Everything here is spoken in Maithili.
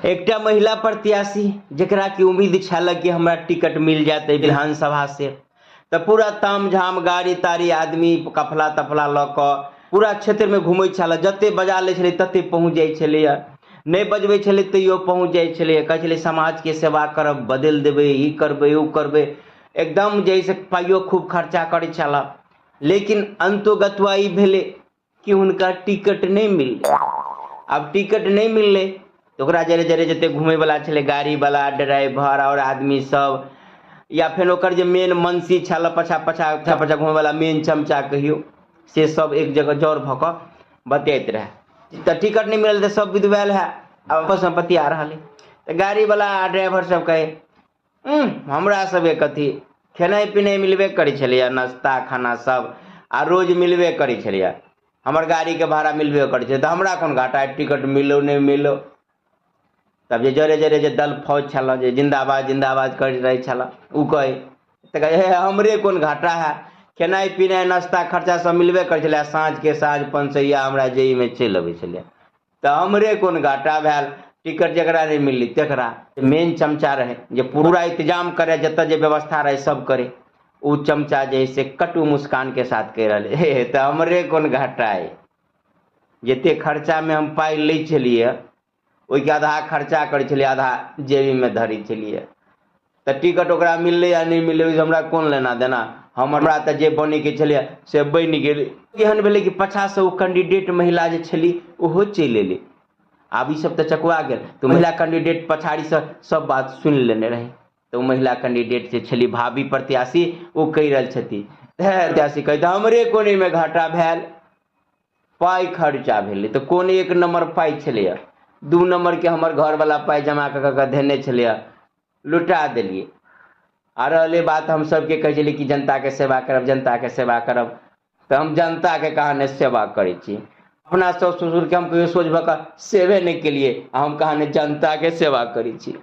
एकटा महिला प्रत्याशी जकरा की उम्मीद छल कि हमरा टिकट मिल जाते विधानसभा से, तो पूरा ताम झाम गाड़ी ताड़ी आदमी कफला तफला ल क पूरा क्षेत्र में घूमै छल, जते बजा ले छलै तते पहुँच जाइ छलैया, नहीं बजबै छलै तैयो पहुँच जाइ छलैया, कहै छलै समाज के सेवा करब, बदल देबै, ई करबै ओ करबै, एकदम जैसे पाइयो खूब खर्चा करै छल। लेकिन अंतोगतवा ई भेलै कि हुनका टिकट नहीं मिललै। अब टिकट नहीं मिललै तो ओकरा जरे जरे जते घूमे वाला छलै गाड़ी वाला ड्राइवर और आदमी सब, या फिर ओकर जे मेन मंशी छल पछा पछा पछा घूमे वाला मेन चमचा कहियो, से सब एक जगह जड़ भऽ कऽ बतियाइत रहे। तो टिकट नहीं मिलल तो सब विधवेल है, आपस में बतिया रहा है। तो गाड़ी वाला ड्राइवर सब कहे हमरा सबके कथी खेनाइ पिनाइ मिलबे करै छलैया, नाश्ता खाना सब आ रोज मिलबे करै छलैया, हमर गाड़ी के भाड़ा मिलबे करै छै, तो हमरा कोन घाटा है टिकट मिलो नहीं मिलो। तब जे जरे जरे जे दल फौज छल जे जिंदाबाद जिंदाबाद कर रहे छल, उ कहे तो कहे हमरे कोन घाटा है, खेनाइ पिनाइ नाश्ता खर्चा सब मिलबे करै छलै, साँझ के साँझ 500 हमरा जेई में चलि अबै छलै, तो हमरे कोन घाटा भेल, टिकट जकरा नहीं मिलली तकरा। मेन चमचा रहे जे पूरा इंतजाम करे, जतऽ जे व्यवस्था रहे सब करे, उ चमचा जैसे कटु मुस्कान के साथ कह रहे तो हमरे कोन घाटा है, जते खर्चा में हम पाई लै छलिए ओहि के आधा खर्चा करे छलिए, आधा जेबी में धरी छलिए। तो टिकट ओकरा मिलले या नहीं मिलले ओहिसँ हमरा कोन लेना देना, हमरा तो जे बने के छलिए से बनि गेल। एहन भेलै कि पछा से ओ कैंडिडेट महिला जे छली ओहो चलि एलै। आब ई सब तो चकुआ गेल, तो महिला कैंडिडेट पछाड़ी से सब बात सुन लेने रहे। तो महिला कैंडिडेट जे छली भावी प्रत्याशी ओ कहि रहल छथि प्रत्याशी कहते हमरे कोने में घाटा भेल, पाई खर्चा भेलै, तो कोन एक नंबर पाई छलैया, 2 नंबर के हमर घर वाला पाई जमा कऽ देने छलैया, लुटा देलिए। आ रहले बात हम सबके कहै छलिए कि जनता के सेवा करब जनता के सेवा करब, तो हम जनता के कहाँ ने सेवा करै छी, अपना सास ससुर के हम कहियो सोच भऽ कऽ सेवे नहीं केलिए, हम कहाँ ने जनता के सेवा करै छी।